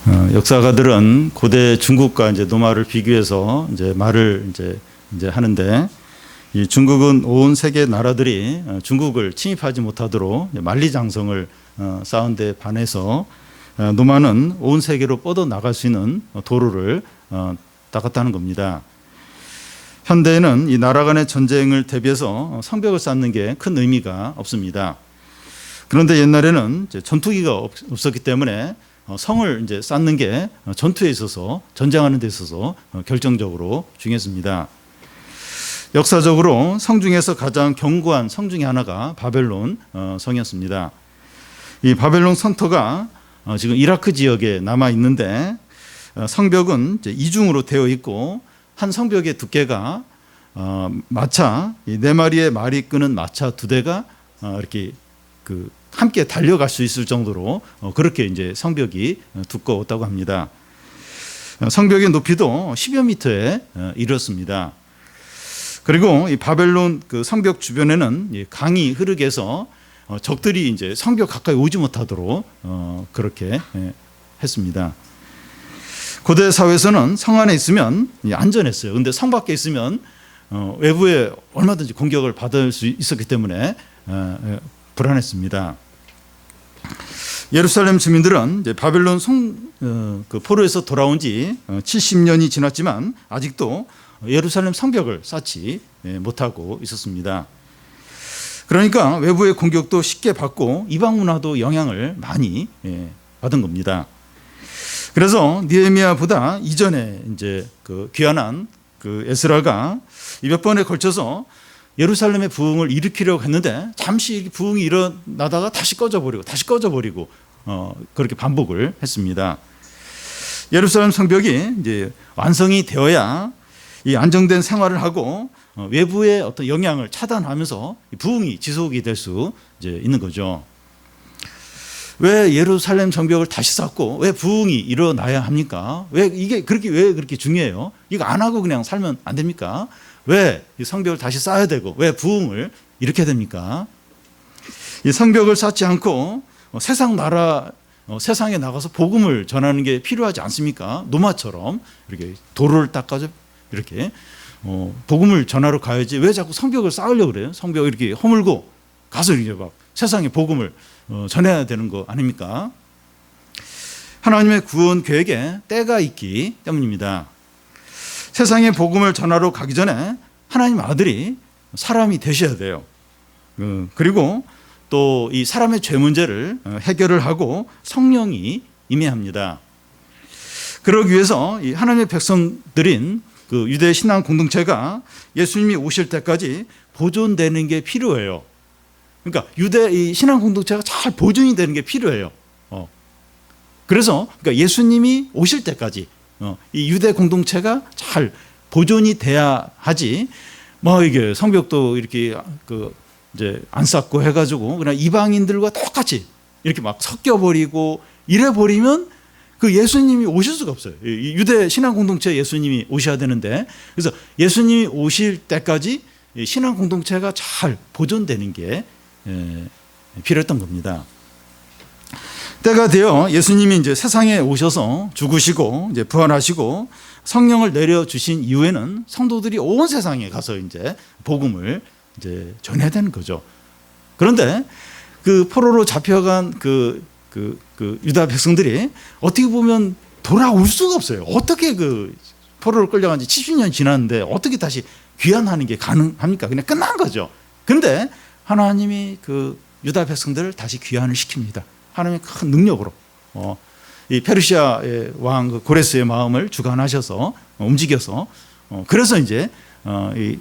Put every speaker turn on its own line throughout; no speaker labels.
역사가들은 고대 중국과 이제 노마를 비교해서 이제 말을 이제 하는데, 이 중국은 온 세계 나라들이 중국을 침입하지 못하도록 만리장성을 쌓은 데 반해서 노마는 온 세계로 뻗어 나갈 수 있는 도로를 닦았다는 겁니다. 현대에는 이 나라 간의 전쟁을 대비해서 성벽을 쌓는 게 큰 의미가 없습니다. 그런데 옛날에는 이제 전투기가 없었기 때문에 성을 이제 쌓는 게 전투에 있어서, 전쟁하는 데 있어서 결정적으로 중요했습니다. 역사적으로 성 중에서 가장 견고한 성 중에 하나가 바벨론 성이었습니다. 이 바벨론 성터가 지금 이라크 지역에 남아 있는데, 성벽은 이제 이중으로 되어 있고, 한 성벽의 두께가 마차 4마리의 말이 끄는 마차 2대가 이렇게 함께 달려갈 수 있을 정도로 그렇게 이제 성벽이 두꺼웠다고 합니다. 성벽의 높이도 10여 미터에 이르렀습니다. 그리고 이 바벨론 그 성벽 주변에는 강이 흐르게 해서 적들이 이제 성벽 가까이 오지 못하도록 그렇게 했습니다. 고대 사회에서는 성 안에 있으면 안전했어요. 그런데 성 밖에 있으면 외부에 얼마든지 공격을 받을 수 있었기 때문에 불안했습니다. 예루살렘 주민들은 이제 바벨론 그 포로에서 돌아온 지 70년이 지났지만 아직도 예루살렘 성벽을 쌓지 못하고 있었습니다. 그러니까 외부의 공격도 쉽게 받고 이방 문화도 영향을 많이 받은 겁니다. 그래서 느헤미야보다 이전에 이제 그 귀환한 그 에스라가 몇 번에 걸쳐서 예루살렘의 부흥을 일으키려고 했는데, 잠시 부흥이 일어나다가 다시 꺼져버리고 그렇게 반복을 했습니다. 예루살렘 성벽이 이제 완성이 되어야 이 안정된 생활을 하고 외부의 어떤 영향을 차단하면서 부흥이 지속이 될 수 있는 거죠. 왜 예루살렘 성벽을 다시 쌓고 왜 부흥이 일어나야 합니까? 왜 그렇게 중요해요? 이거 안 하고 그냥 살면 안 됩니까? 왜 이 성벽을 다시 쌓아야 되고 왜 부흥을 일으켜야 됩니까? 이 성벽을 쌓지 않고 세상에 나가서 복음을 전하는 게 필요하지 않습니까? 노마처럼 이렇게 도로를 닦아서 이렇게 복음을 전하러 가야지, 왜 자꾸 성벽을 쌓으려고 그래요? 성벽을 이렇게 허물고 가서 이렇게 막 세상에 복음을 전해야 되는 거 아닙니까? 하나님의 구원 계획에 때가 있기 때문입니다. 세상에 복음을 전하러 가기 전에 하나님 아들이 사람이 되셔야 돼요. 그리고 또 이 사람의 죄 문제를 해결을 하고 성령이 임해야 합니다. 그러기 위해서 이 하나님의 백성들인 그 유대 신앙 공동체가 예수님이 오실 때까지 보존되는 게 필요해요. 그러니까 유대 이 신앙 공동체가 잘 보존이 되는 게 필요해요. 그래서 그러니까 예수님이 오실 때까지 이 유대 공동체가 잘 보존이 돼야 하지, 뭐 이게 성벽도 이렇게 이제 안 쌓고 해가지고 그냥 이방인들과 똑같이 이렇게 막 섞여버리고 이래버리면 그 예수님이 오실 수가 없어요. 이 유대 신앙 공동체 예수님이 오셔야 되는데, 그래서 예수님이 오실 때까지 신앙 공동체가 잘 보존되는 게 필요했던 겁니다. 때가 되어 예수님이 이제 세상에 오셔서 죽으시고 이제 부활하시고 성령을 내려 주신 이후에는 성도들이 온 세상에 가서 이제 복음을 이제 전해야 되는 거죠. 그런데 그 포로로 잡혀간 그 유다 백성들이 어떻게 보면 돌아올 수가 없어요. 어떻게 그 포로로 끌려간 지 70년 지났는데 어떻게 다시 귀환하는 게 가능합니까? 그냥 끝난 거죠. 그런데 하나님이 그 유다 백성들을 다시 귀환을 시킵니다. 하나님의 큰 능력으로 이 페르시아의 왕 고레스의 마음을 주관하셔서 움직여서 그래서 이제 이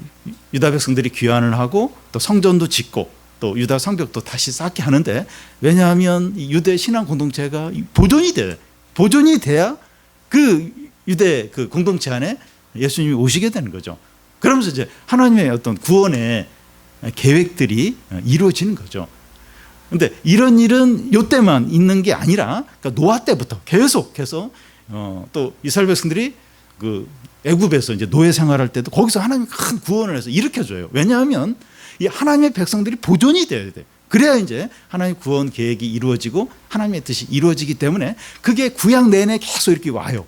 유다 백성들이 귀환을 하고 또 성전도 짓고 또 유다 성벽도 다시 쌓게 하는데, 왜냐하면 이 유대 신앙 공동체가 보존이 돼야 그 유대 그 공동체 안에 예수님이 오시게 되는 거죠. 그러면서 이제 하나님의 어떤 구원의 계획들이 이루어지는 거죠. 근데 이런 일은 요때만 있는 게 아니라, 그러니까 노아 때부터 계속해서 또 이스라엘 백성들이 그 애굽에서 이제 노예 생활할 때도 거기서 하나님이 큰 구원을 해서 일으켜줘요. 왜냐하면 이 하나님의 백성들이 보존이 돼야 돼. 그래야 이제 하나님의 구원 계획이 이루어지고 하나님의 뜻이 이루어지기 때문에 그게 구약 내내 계속 이렇게 와요.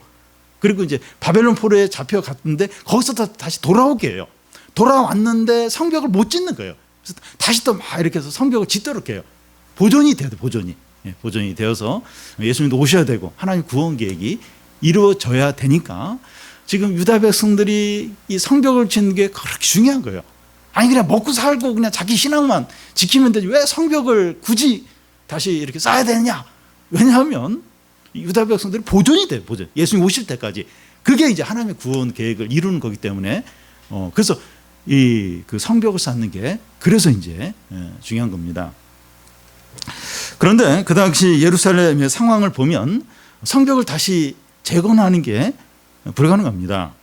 그리고 이제 바벨론 포로에 잡혀갔는데 거기서 다시 돌아오게 해요. 돌아왔는데 성벽을 못 짓는 거예요. 그래서 다시 또 막 이렇게 해서 성벽을 짓도록 해요. 보존이 돼요, 보존이. 보존이 되어서 예수님도 오셔야 되고 하나님 구원 계획이 이루어져야 되니까 지금 유다 백성들이 이 성벽을 짓는 게 그렇게 중요한 거예요. 아니 그냥 먹고 살고 그냥 자기 신앙만 지키면 되지 왜 성벽을 굳이 다시 이렇게 쌓아야 되느냐? 왜냐하면 유다 백성들이 보존이 돼요, 보존. 예수님 오실 때까지. 그게 이제 하나님의 구원 계획을 이루는 거기 때문에 그래서 그 성벽을 쌓는 게 그래서 이제 중요한 겁니다. 그런데 그 당시 예루살렘의 상황을 보면 성벽을 다시 재건하는 게 불가능합니다.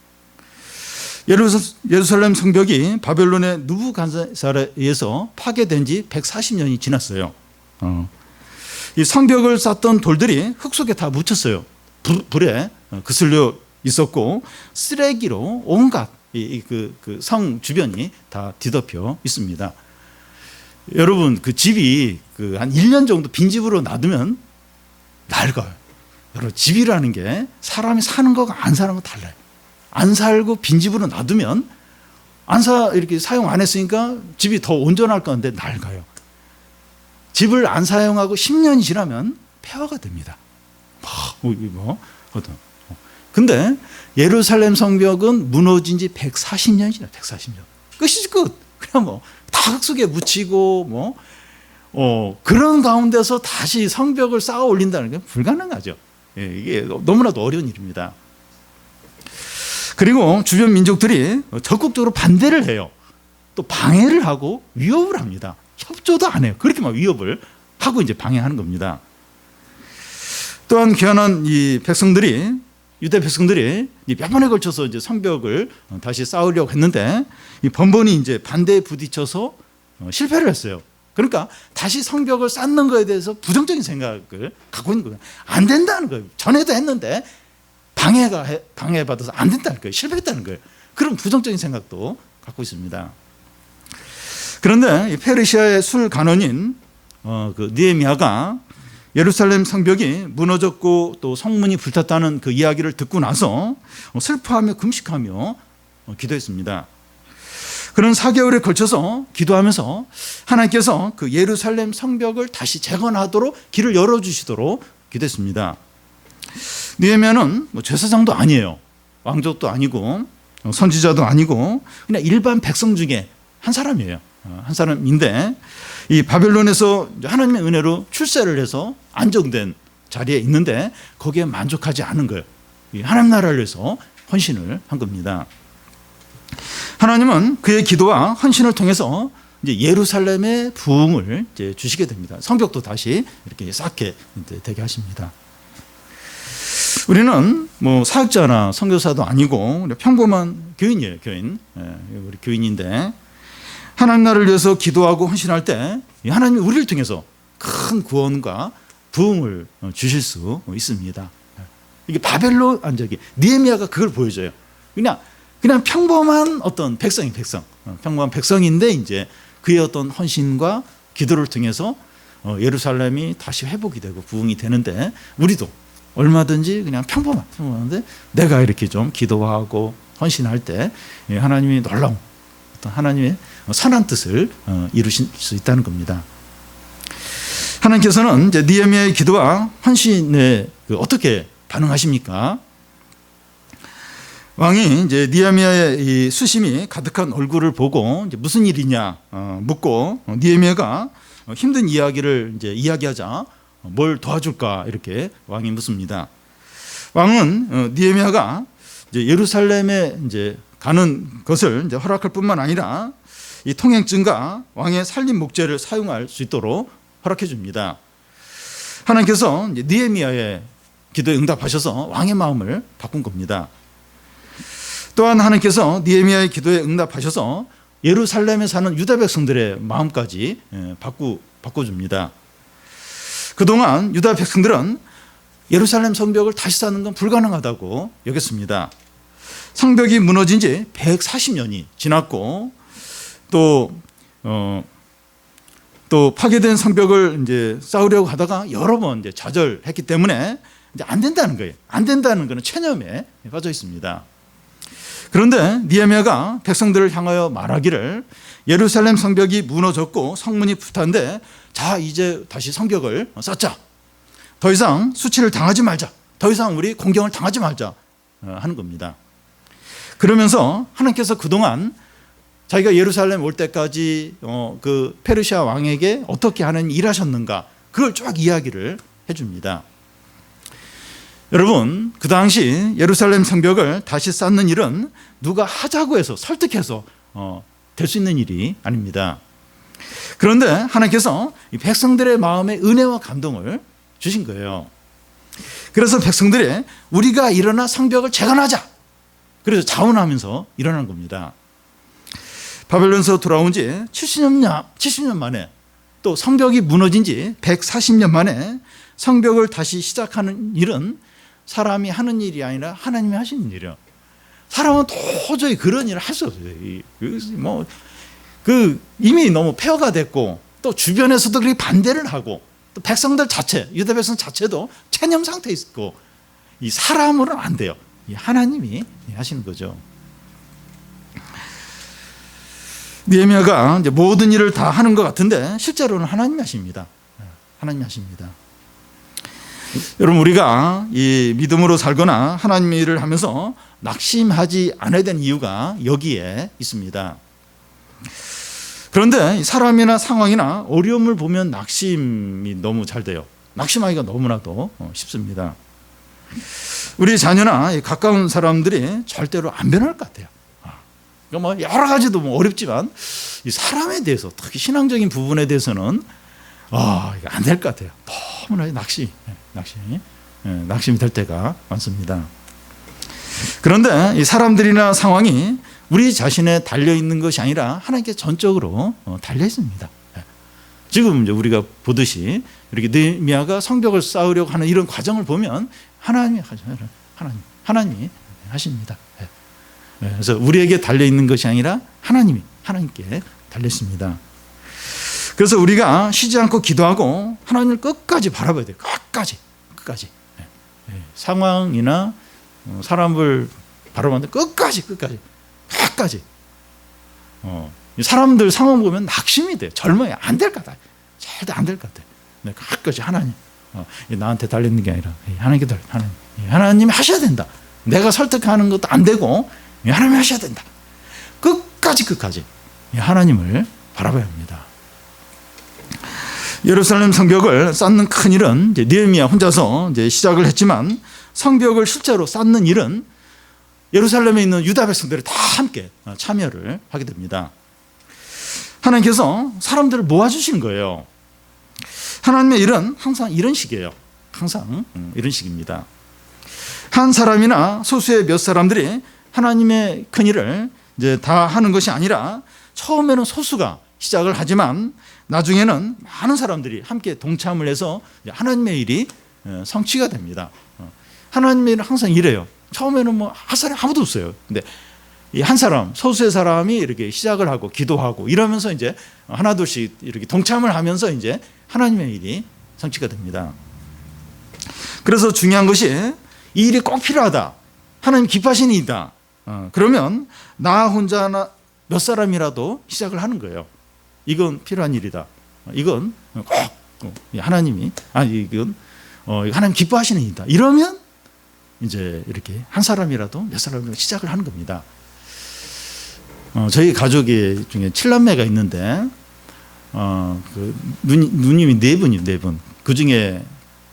예루살렘 성벽이 바벨론의 느부갓네살에 의해서 파괴된 지 140년이 지났어요. 이 성벽을 쌓던 돌들이 흙 속에 다 묻혔어요. 불에 그슬려 있었고 쓰레기로 온갖 그 성 주변이 다 뒤덮여 있습니다. 여러분 그 집이 한 1년 정도 빈집으로 놔두면 낡아요. 여러분 집이라는 게 사람이 사는 거가 안 사는 거 달라요. 안 살고 빈집으로 놔두면 이렇게 사용 안 했으니까 집이 더 온전할 건데 낡아요. 집을 안 사용하고 10년이 지나면 폐허가 됩니다. 근데 예루살렘 성벽은 무너진 지 140년이 지나요. 140년. 끝이지 끝. 그냥 다 흙 속에 묻히고 그런 가운데서 다시 성벽을 쌓아 올린다는 게 불가능하죠. 이게 너무나도 어려운 일입니다. 그리고 주변 민족들이 적극적으로 반대를 해요. 또 방해를 하고 위협을 합니다. 협조도 안 해요. 그렇게 막 위협을 하고 이제 방해하는 겁니다. 또한 귀환한 이 백성들이 유대 백성들이 몇 번에 걸쳐서 이제 성벽을 다시 쌓으려고 했는데 이 번번이 이제 반대에 부딪혀서 실패를 했어요. 그러니까 다시 성벽을 쌓는 거에 대해서 부정적인 생각을 갖고 있는 거예요. 안 된다는 거예요. 전에도 했는데 방해받아서 안 된다는 거예요. 실패했다는 거예요. 그런 부정적인 생각도 갖고 있습니다. 그런데 이 페르시아의 술 간원인 그 느헤미야가 예루살렘 성벽이 무너졌고 또 성문이 불탔다는 그 이야기를 듣고 나서 슬퍼하며 금식하며 기도했습니다. 그런 4개월에 걸쳐서 기도하면서 하나님께서 그 예루살렘 성벽을 다시 재건하도록 길을 열어주시도록 기도했습니다. 느헤미야는 제사장도 아니에요. 왕족도 아니고 선지자도 아니고 그냥 일반 백성 중에 한 사람이에요. 한 사람인데 이 바벨론에서 하나님의 은혜로 출세를 해서 안정된 자리에 있는데 거기에 만족하지 않은 거예요. 하나님 나라를 위해서 헌신을 한 겁니다. 하나님은 그의 기도와 헌신을 통해서 이제 예루살렘의 부흥을 이제 주시게 됩니다. 성벽도 다시 이렇게 쌓게 되게 하십니다. 우리는 사역자나 선교사도 아니고 평범한 교인이에요. 교인. 우리 교인인데 하나님 나라를 위해서 기도하고 헌신할 때 하나님이 우리를 통해서 큰 구원과 부흥을 주실 수 있습니다. 이게 바벨론 느헤미야가 그걸 보여줘요. 그냥 평범한 어떤 백성. 평범한 백성인데 이제 그의 어떤 헌신과 기도를 통해서 예루살렘이 다시 회복이 되고 부흥이 되는데 우리도 얼마든지 그냥 평범한데 내가 이렇게 좀 기도하고 헌신할 때 하나님이 놀라운 어떤 하나님의 선한 뜻을 이루실 수 있다는 겁니다. 하나님께서는 이제 느헤미야의 기도와 헌신에 어떻게 반응하십니까? 왕이 이제 느헤미야의 이 수심이 가득한 얼굴을 보고 이제 무슨 일이냐 묻고 느헤미야가 힘든 이야기를 이제 이야기하자 뭘 도와줄까 이렇게 왕이 묻습니다. 왕은 느헤미야가 이제 예루살렘에 이제 가는 것을 이제 허락할 뿐만 아니라 이 통행증과 왕의 살림 목재를 사용할 수 있도록 허락해 줍니다. 하나님께서 이제 느헤미야의 기도에 응답하셔서 왕의 마음을 바꾼 겁니다. 또한 하나님께서 느헤미야의 기도에 응답하셔서 예루살렘에 사는 유다 백성들의 마음까지 바꿔줍니다. 그동안 유다 백성들은 예루살렘 성벽을 다시 쌓는 건 불가능하다고 여겼습니다. 성벽이 무너진 지 140년이 지났고 또 또 파괴된 성벽을 이제 쌓으려고 하다가 여러 번 이제 좌절했기 때문에 이제 안 된다는 거예요. 안 된다는 것은 체념에 빠져 있습니다. 그런데 느헤미야가 백성들을 향하여 말하기를 예루살렘 성벽이 무너졌고 성문이 불탄데 자 이제 다시 성벽을 쌓자. 더 이상 수치를 당하지 말자. 더 이상 우리 공경을 당하지 말자 하는 겁니다. 그러면서 하나님께서 그동안 자기가 예루살렘 올 때까지 그 페르시아 왕에게 어떻게 하는 일하셨는가 그걸 쫙 이야기를 해줍니다. 여러분 그 당시 예루살렘 성벽을 다시 쌓는 일은 누가 하자고 해서 설득해서 될 수 있는 일이 아닙니다. 그런데 하나님께서 이 백성들의 마음에 은혜와 감동을 주신 거예요. 그래서 백성들이 우리가 일어나 성벽을 재건하자. 그래서 자원하면서 일어난 겁니다. 바벨론에서 돌아온 지 70년 만에 또 성벽이 무너진 지 140년 만에 성벽을 다시 시작하는 일은 사람이 하는 일이 아니라 하나님이 하시는 일이에요. 사람은 도저히 그런 일을 할 수 없어요. 이미 너무 폐허가 됐고 또 주변에서도 그렇게 반대를 하고 또 백성들 자체, 유다 백성 자체도 체념 상태에 있고 이 사람으로는 안 돼요. 이 하나님이 하시는 거죠. 느헤미야가 이제 모든 일을 다 하는 것 같은데 실제로는 하나님이 하십니다. 하나님이 하십니다. 여러분 우리가 이 믿음으로 살거나 하나님의 일을 하면서 낙심하지 않아야 되는 이유가 여기에 있습니다. 그런데 사람이나 상황이나 어려움을 보면 낙심이 너무 잘 돼요. 낙심하기가 너무나도 쉽습니다. 우리 자녀나 가까운 사람들이 절대로 안 변할 것 같아요. 그러니까 뭐 여러 가지도 뭐 어렵지만 이 사람에 대해서 특히 신앙적인 부분에 대해서는 이거 안 될 것 같아요. 너무나 낙심이 될 때가 많습니다. 그런데 이 사람들이나 상황이 우리 자신에 달려 있는 것이 아니라 하나님께 전적으로 달려 있습니다. 지금 이제 우리가 보듯이 이렇게 느헤미야가 성벽을 쌓으려고 하는 이런 과정을 보면 하나님이 하십니다. 그래서 우리에게 달려 있는 것이 아니라 하나님께 달려 있습니다. 그래서 우리가 쉬지 않고 기도하고 하나님을 끝까지 바라봐야 돼요. 끝까지. 상황이나 사람을 바라봤는데 끝까지. 사람들 상황 보면 낙심이 돼요. 젊어요. 안 될 것 같아요. 절대 안 될 것 같아요. 끝까지 하나님. 나한테 달리는 게 아니라 하나님께 달려. 하나님이 하셔야 된다. 내가 설득하는 것도 안 되고 하나님이 하셔야 된다. 끝까지 하나님을 바라봐야 합니다. 예루살렘 성벽을 쌓는 큰 일은 느헤미야 혼자서 시작을 했지만 성벽을 실제로 쌓는 일은 예루살렘에 있는 유다 백성들이 다 함께 참여를 하게 됩니다. 하나님께서 사람들을 모아주신 거예요. 하나님의 일은 항상 이런 식이에요. 항상 이런 식입니다. 한 사람이나 소수의 몇 사람들이 하나님의 큰 일을 이제 다 하는 것이 아니라 처음에는 소수가 시작을 하지만 나중에는 많은 사람들이 함께 동참을 해서 하나님의 일이 성취가 됩니다. 하나님의 일은 항상 이래요. 처음에는 뭐 할 사람이 아무도 없어요. 근데 이 한 사람, 소수의 사람이 이렇게 시작을 하고 기도하고 이러면서 이제 하나둘씩 이렇게 동참을 하면서 이제 하나님의 일이 성취가 됩니다. 그래서 중요한 것이 이 일이 꼭 필요하다. 하나님 기뻐하시는 일이다. 그러면 나 혼자나 몇 사람이라도 시작을 하는 거예요. 이건 필요한 일이다. 이건 꼭 하나님이 이건 하나님 기뻐하시는 일이다. 이러면 이제 이렇게 한 사람이라도 몇 사람이라도 시작을 하는 겁니다. 저희 가족 중에 7남매가 있는데 누님이 네 분. 그 중에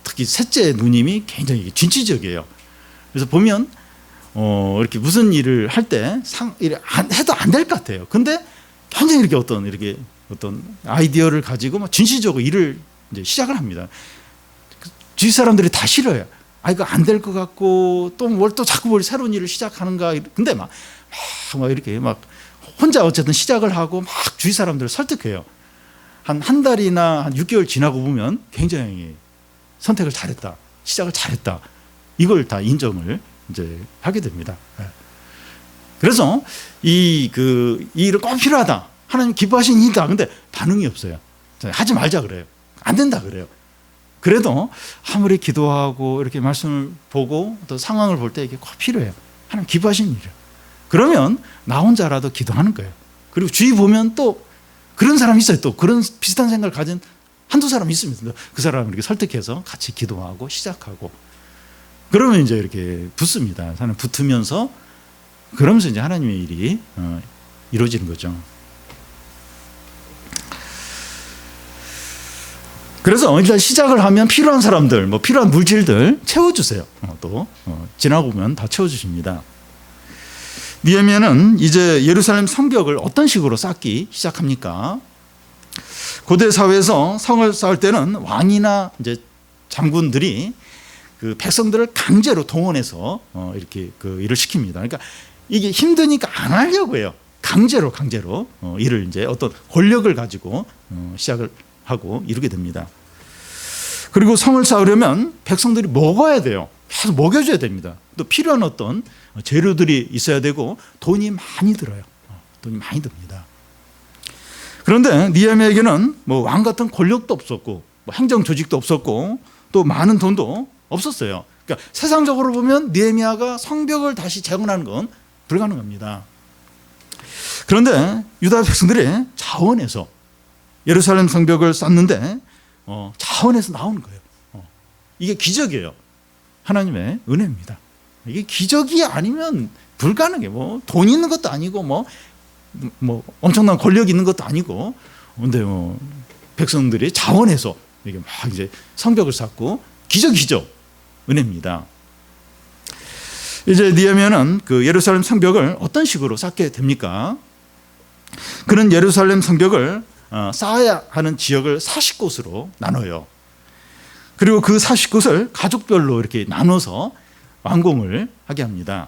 특히 셋째 누님이 굉장히 진취적이에요. 그래서 보면 이렇게 무슨 일을 할 때 해도 안 될 것 같아요. 근데 굉장히 이렇게 어떤 아이디어를 가지고 막 진취적으로 일을 이제 시작을 합니다. 주위 사람들이 다 싫어요. 이거 안 될 것 같고 또 자꾸 뭘 새로운 일을 시작하는가. 근데 막 이렇게 막 혼자 어쨌든 시작을 하고 막 주위 사람들을 설득해요. 한 달이나 한 6개월 지나고 보면 굉장히 선택을 잘했다. 시작을 잘했다. 이걸 다 인정을 이제 하게 됩니다. 그래서 이 일은 꼭 필요하다. 하나님 기뻐하시는 일이다. 근데 반응이 없어요. 하지 말자 그래요. 안 된다 그래요. 그래도 아무리 기도하고 이렇게 말씀을 보고 또 상황을 볼 때 이게 꼭 필요해요. 하나님 기뻐하시는 일이에요. 그러면 나 혼자라도 기도하는 거예요. 그리고 주위 보면 또 그런 사람이 있어요. 또 그런 비슷한 생각을 가진 한두 사람이 있습니다. 그 사람을 이렇게 설득해서 같이 기도하고 시작하고 그러면 이제 이렇게 붙습니다. 사람 붙으면서 그러면서 이제 하나님의 일이 이루어지는 거죠. 그래서 일단 시작을 하면 필요한 사람들, 뭐 필요한 물질들 채워주세요. 또 지나고 보면 다 채워주십니다. 느헤미야는 이제 예루살렘 성벽을 어떤 식으로 쌓기 시작합니까? 고대 사회에서 성을 쌓을 때는 왕이나 이제 장군들이 그 백성들을 강제로 동원해서 이렇게 그 일을 시킵니다. 그러니까 이게 힘드니까 안 하려고 해요. 강제로 일을 이제 어떤 권력을 가지고 시작을 하고 이루게 됩니다. 그리고 성을 쌓으려면 백성들이 먹어야 돼요. 계속 먹여줘야 됩니다. 또 필요한 어떤 재료들이 있어야 되고 돈이 많이 들어요. 돈이 많이 듭니다. 그런데 느헤미야에게는 뭐 왕 같은 권력도 없었고 뭐 행정 조직도 없었고 또 많은 돈도 없었어요. 그러니까 세상적으로 보면 느헤미야가 성벽을 다시 재건하는 건 불가능합니다. 그런데 유다 백성들이 자원해서 예루살렘 성벽을 쌓는데 자원해서 나오는 거예요. 이게 기적이에요. 하나님의 은혜입니다. 이게 기적이 아니면 불가능해. 뭐 돈 있는 것도 아니고 뭐 엄청난 권력이 있는 것도 아니고, 근데 뭐 백성들이 자원해서 이게 막 이제 성벽을 쌓고 기적이죠. 은혜입니다. 이제 느헤미야는 그 예루살렘 성벽을 어떤 식으로 쌓게 됩니까? 그는 예루살렘 성벽을 쌓아야 하는 지역을 40곳으로 나눠요. 그리고 그 40곳을 가족별로 이렇게 나눠서 완공을 하게 합니다.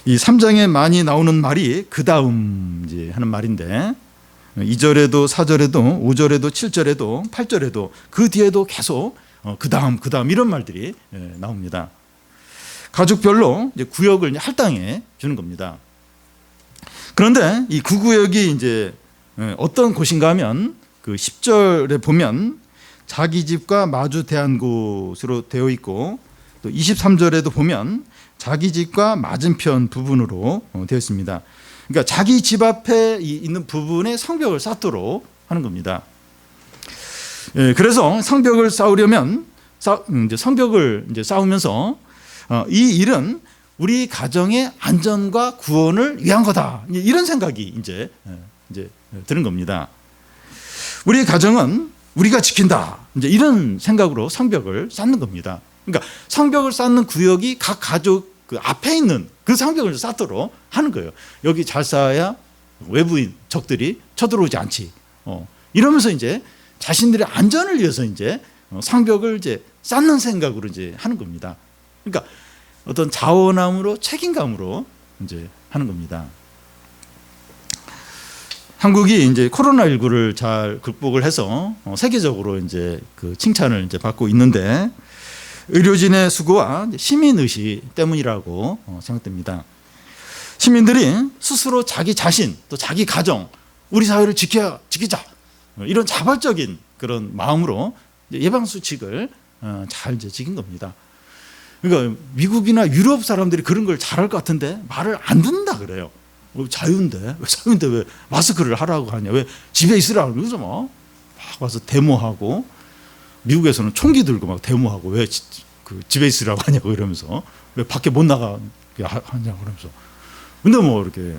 이 3장에 많이 나오는 말이 그 다음 이제 하는 말인데 2절에도 4절에도 5절에도 7절에도 8절에도 그 뒤에도 계속 그 다음 이런 말들이 나옵니다. 가족별로 이제 구역을 할당해 주는 겁니다. 그런데 이 구구역이 이제 어떤 곳인가 하면 그 10절에 보면 자기 집과 마주 대한 곳으로 되어 있고 또 23절에도 보면 자기 집과 맞은편 부분으로 되어 있습니다. 그러니까 자기 집 앞에 있는 부분에 성벽을 쌓도록 하는 겁니다. 그래서 성벽을 쌓으려면 성벽을 이제 쌓으면서 이 일은 우리 가정의 안전과 구원을 위한 거다. 이런 생각이 이제 드는 겁니다. 우리 가정은 우리가 지킨다. 이제 이런 생각으로 성벽을 쌓는 겁니다. 그러니까 성벽을 쌓는 구역이 각 가족 그 앞에 있는 그 성벽을 쌓도록 하는 거예요. 여기 잘 쌓아야 외부인 적들이 쳐들어오지 않지. 이러면서 이제 자신들의 안전을 위해서 이제 성벽을 이제 쌓는 생각으로 이제 하는 겁니다. 그러니까 어떤 자원함으로 책임감으로 이제 하는 겁니다. 한국이 이제 코로나19를 잘 극복을 해서 세계적으로 이제 그 칭찬을 이제 받고 있는데 의료진의 수고와 시민 의식 때문이라고 생각됩니다. 시민들이 스스로 자기 자신 또 자기 가정 우리 사회를 지키자 이런 자발적인 그런 마음으로 예방 수칙을 잘 이제 지킨 겁니다. 그러니까 미국이나 유럽 사람들이 그런 걸 잘할 것 같은데 말을 안 듣는다 그래요. 자유인데 왜 마스크를 하라고 하냐, 왜 집에 있으라고 그러죠. 막 와서 데모하고 미국에서는 총기 들고 막 데모하고 왜 그 집에 있으라고 하냐고 이러면서 왜 밖에 못 나가게 하냐고 그러면서 근데 뭐 이렇게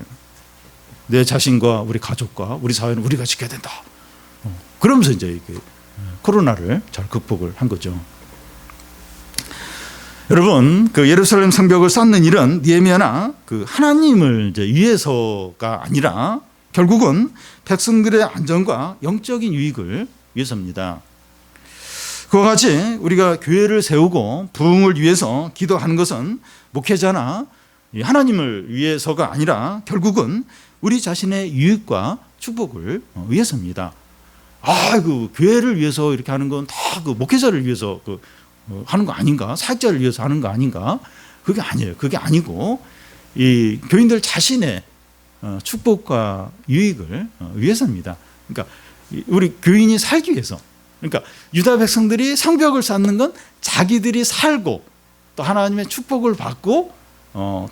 내 자신과 우리 가족과 우리 사회는 우리가 지켜야 된다. 그러면서 이제 이렇게 코로나를 잘 극복을 한 거죠. 여러분, 그 예루살렘 성벽을 쌓는 일은 느헤미야나 그 하나님을 이제 위해서가 아니라 결국은 백성들의 안전과 영적인 유익을 위해서입니다. 그와 같이 우리가 교회를 세우고 부흥을 위해서 기도하는 것은 목회자나 하나님을 위해서가 아니라 결국은 우리 자신의 유익과 축복을 위해서입니다. 그 교회를 위해서 이렇게 하는 건 다 그 목회자를 위해서 하는 거 아닌가? 사역자를 위해서 하는 거 아닌가? 그게 아니에요. 그게 아니고 이 교인들 자신의 축복과 유익을 위해서입니다. 그러니까 우리 교인이 살기 위해서. 그러니까 유다 백성들이 성벽을 쌓는 건 자기들이 살고 또 하나님의 축복을 받고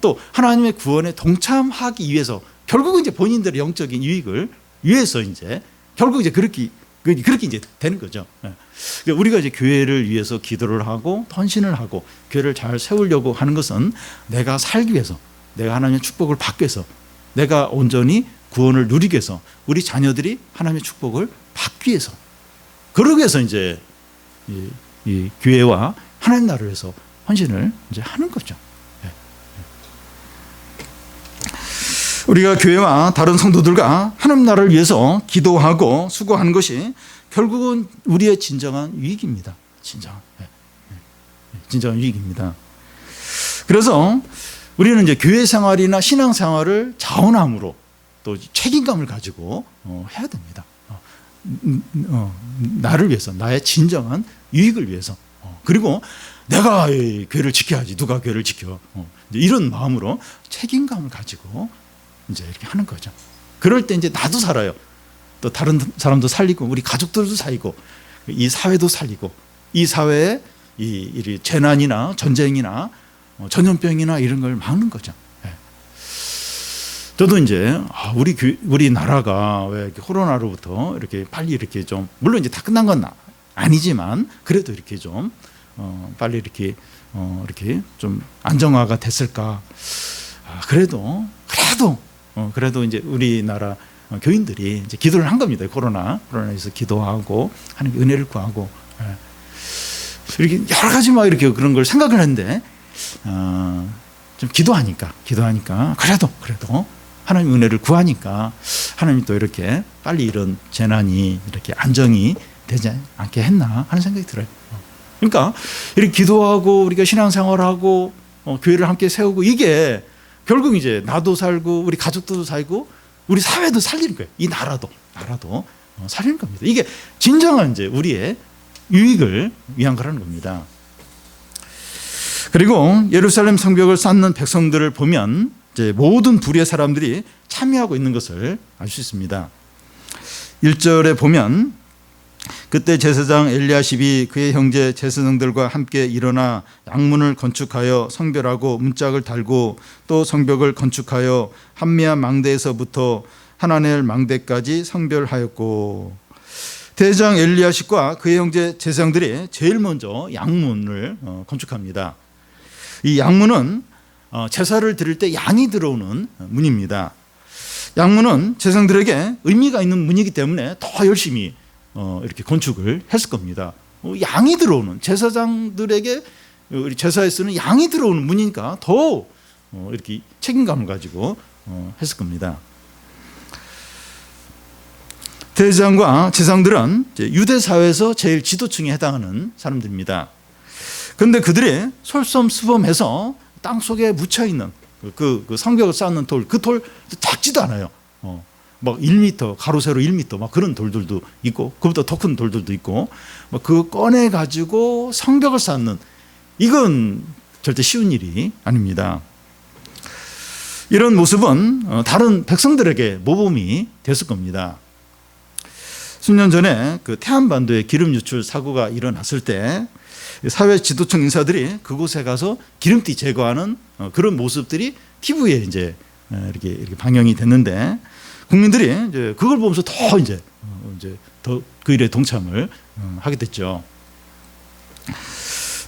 또 하나님의 구원에 동참하기 위해서, 결국은 이제 본인들의 영적인 유익을 위해서 이제 결국 이제 그렇게 이제 되는 거죠. 그러니까 우리가 이제 교회를 위해서 기도를 하고 헌신을 하고 교회를 잘 세우려고 하는 것은 내가 살기 위해서, 내가 하나님의 축복을 받기 위해서, 내가 온전히 구원을 누리기 위해서, 우리 자녀들이 하나님의 축복을 받기 위해서, 그러기 위해서 이제 이 교회와 하나님 나라를 위해서 헌신을 이제 하는 거죠. 우리가 교회와 다른 성도들과 하나님 나라를 위해서 기도하고 수고하는 것이 결국은 우리의 진정한 유익입니다. 진정한 유익입니다. 그래서 우리는 이제 교회 생활이나 신앙 생활을 자원함으로 또 책임감을 가지고 해야 됩니다. 나를 위해서, 나의 진정한 유익을 위해서. 그리고 내가 교회를 지켜야지, 누가 교회를 지켜. 이런 마음으로 책임감을 가지고 이제 이렇게 하는 거죠. 그럴 때 이제 나도 살아요. 또 다른 사람도 살리고 우리 가족들도 살리고 이 사회도 살리고 이 사회에 이 재난이나 전쟁이나 전염병이나 이런 걸 막는 거죠. 저도 이제 우리 나라가 왜 이렇게 코로나로부터 이렇게 빨리 이렇게 좀, 물론 이제 다 끝난 건 아니지만 그래도 이렇게 좀 빨리 이렇게 좀 안정화가 됐을까. 그래도 이제 우리나라 교인들이 이제 기도를 한 겁니다. 코로나에서 기도하고 하나님께 은혜를 구하고 이렇게 여러 가지 막 이렇게 그런 걸 생각을 했는데 좀 기도하니까 그래도 하나님 은혜를 구하니까 하나님이 또 이렇게 빨리 이런 재난이 이렇게 안정이 되지 않게 했나 하는 생각이 들어요. 그러니까 이렇게 기도하고 우리가 신앙생활하고 교회를 함께 세우고 이게 결국 이제 나도 살고 우리 가족들도 살고 우리 사회도 살리는 거예요. 이 나라도 살리는 겁니다. 이게 진정한 이제 우리의 유익을 위한 거라는 겁니다. 그리고 예루살렘 성벽을 쌓는 백성들을 보면 이제 모든 부류의 사람들이 참여하고 있는 것을 알 수 있습니다. 1절에 보면 그때 제사장 엘리야십이 그의 형제 제사장들과 함께 일어나 양문을 건축하여 성별하고 문짝을 달고 또 성벽을 건축하여 한미한 망대에서부터 하나넬 망대까지 성별하였고, 대제사장 엘리야십과 그의 형제 제사장들이 제일 먼저 양문을 건축합니다. 이 양문은 제사를 드릴 때 양이 들어오는 문입니다. 양문은 제사장들에게 의미가 있는 문이기 때문에 더 열심히 이렇게 건축을 했을 겁니다. 양이 들어오는, 제사장들에게 우리 제사에 쓰는 양이 들어오는 문이니까 더 이렇게 책임감을 가지고 했을 겁니다. 대제사장과 제사장들은 유대 사회에서 제일 지도층에 해당하는 사람들입니다. 그런데 그들이 솔선수범해서 땅 속에 묻혀 있는 그 성벽을 쌓는 돌, 그 돌 작지도 않아요. 막 1m, 가로 세로 1m 막 그런 돌들도 있고, 그보다 더 큰 돌들도 있고, 막 그거 꺼내 가지고 성벽을 쌓는, 이건 절대 쉬운 일이 아닙니다. 이런 모습은 다른 백성들에게 모범이 됐을 겁니다. 수년 전에 그 태안반도에 기름 유출 사고가 일어났을 때 사회 지도층 인사들이 그곳에 가서 기름띠 제거하는 그런 모습들이 TV에 이제 이렇게 방영이 됐는데, 국민들이 이제 그걸 보면서 더 이제 더 그 일에 동참을 하게 됐죠.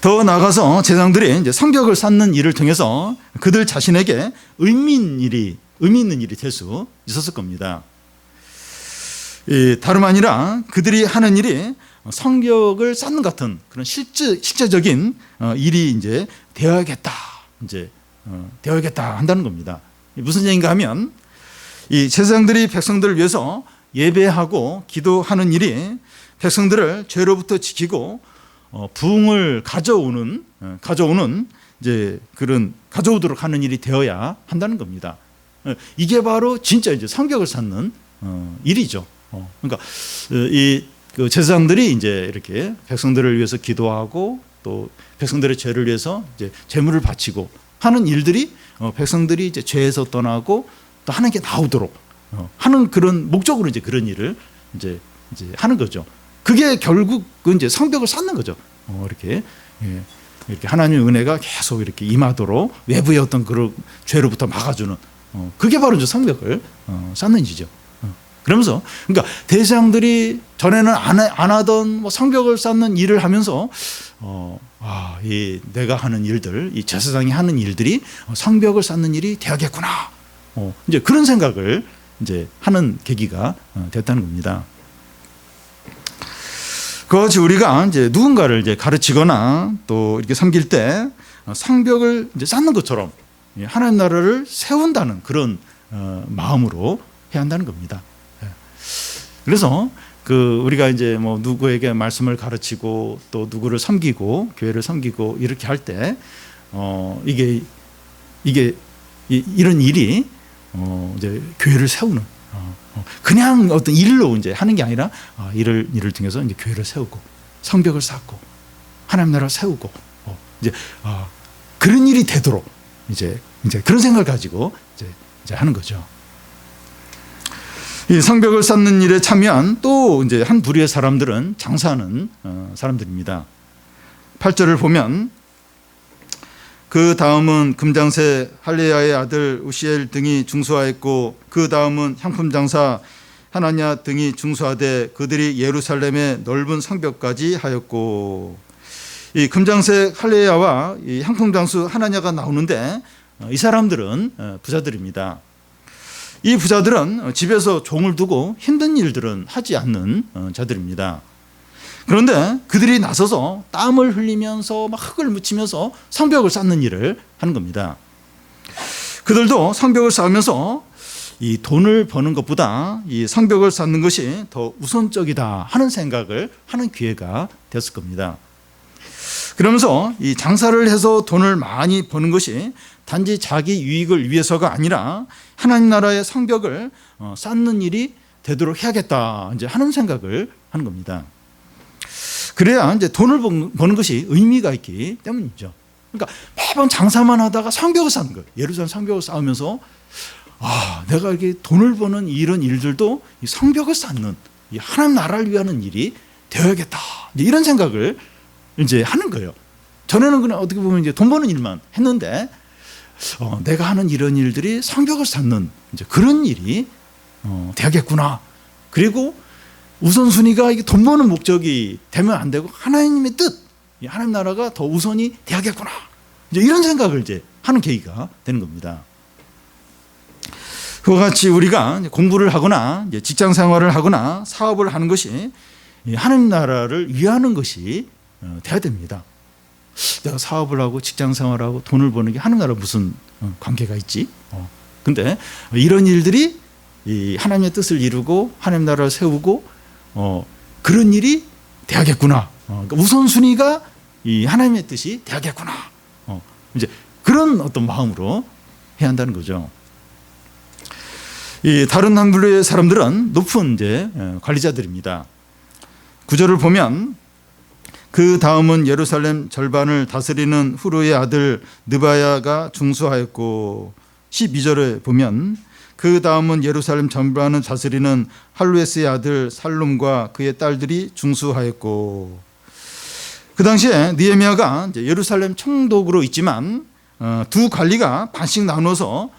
더 나아가서 제사장들이 이제 성벽을 쌓는 일을 통해서 그들 자신에게 의미 있는 일이 될 수 있었을 겁니다. 다름 아니라 그들이 하는 일이 성벽을 쌓는 같은 그런 실제적인 일이 이제 되어야겠다 한다는 겁니다. 무슨 얘기인가 하면, 이 제사장들이 백성들을 위해서 예배하고 기도하는 일이 백성들을 죄로부터 지키고 부흥을 가져오는 이제 그런 가져오도록 하는 일이 되어야 한다는 겁니다. 이게 바로 진짜 이제 성벽을 쌓는 일이죠. 그러니까 그 제사장들이 이제 이렇게 백성들을 위해서 기도하고 또 백성들의 죄를 위해서 이제 제물을 바치고 하는 일들이 백성들이 이제 죄에서 떠나고 또 하나님께 나오도록 하는 그런 목적으로 이제 그런 일을 이제 이제 하는 거죠. 그게 결국 이제 성벽을 쌓는 거죠. 이렇게 이렇게 하나님의 은혜가 계속 이렇게 임하도록 외부의 어떤 그런 죄로부터 막아주는 그게 바로 이제 성벽을 쌓는 일이죠. 그러면서 그러니까 대제사장들이 전에는 안 하던 뭐 성벽을 쌓는 일을 하면서 이 내가 하는 일들, 이 제사장이 하는 일들이 성벽을 쌓는 일이 되야겠구나. 이제 그런 생각을 이제 하는 계기가 됐다는 겁니다. 그것이 우리가 이제 누군가를 이제 가르치거나 또 이렇게 섬길 때 성벽을 이제 쌓는 것처럼 하나님 나라를 세운다는 그런 마음으로 해야 한다는 겁니다. 그래서 우리가 이제 뭐 누구에게 말씀을 가르치고 또 누구를 섬기고 교회를 섬기고 이렇게 할 때 이게 이런 일이 이제 교회를 세우는 그냥 어떤 일로 이제 하는 게 아니라 일을 통해서 이제 교회를 세우고 성벽을 쌓고 하나님 나라를 세우고 이제 그런 일이 되도록 이제 그런 생각을 가지고 이제 하는 거죠. 이 성벽을 쌓는 일에 참여한 또 이제 한 부류의 사람들은 장사하는 사람들입니다. 8절을 보면 그 다음은 금장세 할레야의 아들 우시엘 등이 중수하였고 그 다음은 향품장사 하나냐 등이 중수하되 그들이 예루살렘의 넓은 성벽까지 하였고 이 금장세 할레야와 이 향품장수 하나냐가 나오는데 이 사람들은 부자들입니다. 이 부자들은 집에서 종을 두고 힘든 일들은 하지 않는 자들입니다. 그런데 그들이 나서서 땀을 흘리면서 막 흙을 묻히면서 성벽을 쌓는 일을 하는 겁니다. 그들도 성벽을 쌓으면서 이 돈을 버는 것보다 이 성벽을 쌓는 것이 더 우선적이다 하는 생각을 하는 기회가 됐을 겁니다. 그러면서 이 장사를 해서 돈을 많이 버는 것이 단지 자기 유익을 위해서가 아니라 하나님 나라의 성벽을 쌓는 일이 되도록 해야겠다 이제 하는 생각을 하는 겁니다. 그래야 이제 돈을 버는 것이 의미가 있기 때문이죠. 그러니까 매번 장사만 하다가 성벽을 쌓는 거예요. 예루살렘 성벽을 쌓으면서 내가 이렇게 돈을 버는 이런 일들도 이 성벽을 쌓는 이 하나님 나라를 위하는 일이 되어야겠다. 이런 생각을 이제 하는 거예요. 전에는 그냥 어떻게 보면 이제 돈 버는 일만 했는데 내가 하는 이런 일들이 성벽을 쌓는 이제 그런 일이 되겠구나. 그리고 우선순위가 이게 돈 버는 목적이 되면 안 되고 하나님의 뜻, 하나님 나라가 더 우선이 되겠구나. 이제 이런 생각을 이제 하는 계기가 되는 겁니다. 그와 같이 우리가 공부를 하거나 이제 직장 생활을 하거나 사업을 하는 것이 하나님 나라를 위하는 것이 돼야 됩니다. 내가 사업을 하고 직장 생활하고 돈을 버는 게 하나님 나라 무슨 관계가 있지? 근데 이런 일들이 이 하나님의 뜻을 이루고 하나님 나라를 세우고 그런 일이 돼야겠구나. 그러니까 우선순위가 이 하나님의 뜻이 돼야겠구나. 이제 그런 어떤 마음으로 해야 한다는 거죠. 이 다른 한 분류의 사람들은 높은 이제 관리자들입니다. 9절을 보면 그 다음은 예루살렘 절반을 다스리는 후르의 아들 느바야가 중수하였고 12절에 보면 그 다음은 예루살렘 전반을 다스리는 할루에스의 아들 살룸과 그의 딸들이 중수하였고 그 당시에 느헤미야가 예루살렘 총독으로 있지만 두 관리가 반씩 나눠서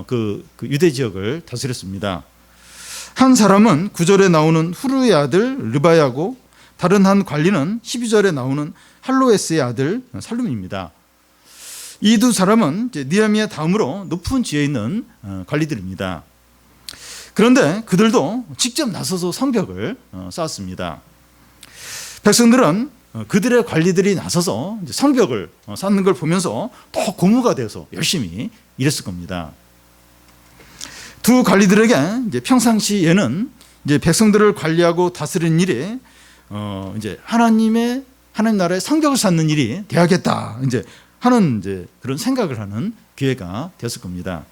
그 유대 지역을 다스렸습니다. 한 사람은 9절에 나오는 후르의 아들 르바야고 다른 한 관리는 12절에 나오는 할로에스의 아들 살룸입니다. 이 두 사람은 느헤미야 다음으로 높은 지위에 있는 관리들입니다. 그런데 그들도 직접 나서서 성벽을 쌓았습니다. 백성들은 그들의 관리들이 나서서 성벽을 쌓는 걸 보면서 더 고무가 돼서 열심히 일했을 겁니다. 두 관리들에게 이제 평상시에는 이제 백성들을 관리하고 다스리는 일이 이제 하나님 나라의 성벽을 쌓는 일이 돼야겠다 이제 하는 이제 그런 생각을 하는 기회가 됐을 겁니다.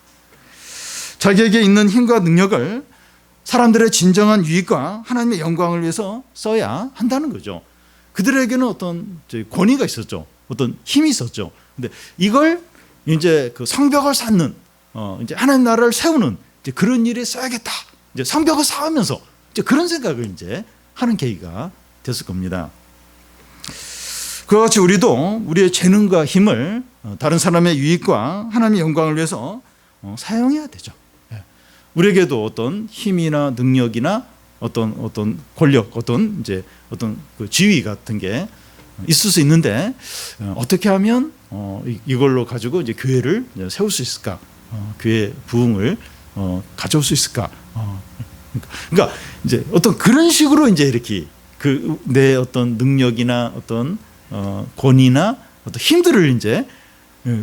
자기에게 있는 힘과 능력을 사람들의 진정한 유익과 하나님의 영광을 위해서 써야 한다는 거죠. 그들에게는 어떤 권위가 있었죠. 어떤 힘이 있었죠. 근데 이걸 이제 그 성벽을 쌓는 이제 하나님 나라를 세우는 이제 그런 일에 써야겠다. 이제 성벽을 쌓으면서 이제 그런 생각을 이제 하는 계기가 됐을 겁니다. 그와 같이 우리도 우리의 재능과 힘을 다른 사람의 유익과 하나님의 영광을 위해서 사용해야 되죠. 우리에게도 어떤 힘이나 능력이나 어떤 권력, 어떤 그 지위 같은 게 있을 수 있는데 어떻게 하면 이걸로 가지고 이제 교회를 세울 수 있을까? 교회 부흥을 가져올 수 있을까? 그러니까 이제 어떤 그런 식으로 이제 이렇게 내 어떤 능력이나 어떤 권위나 어떤 힘들을 이제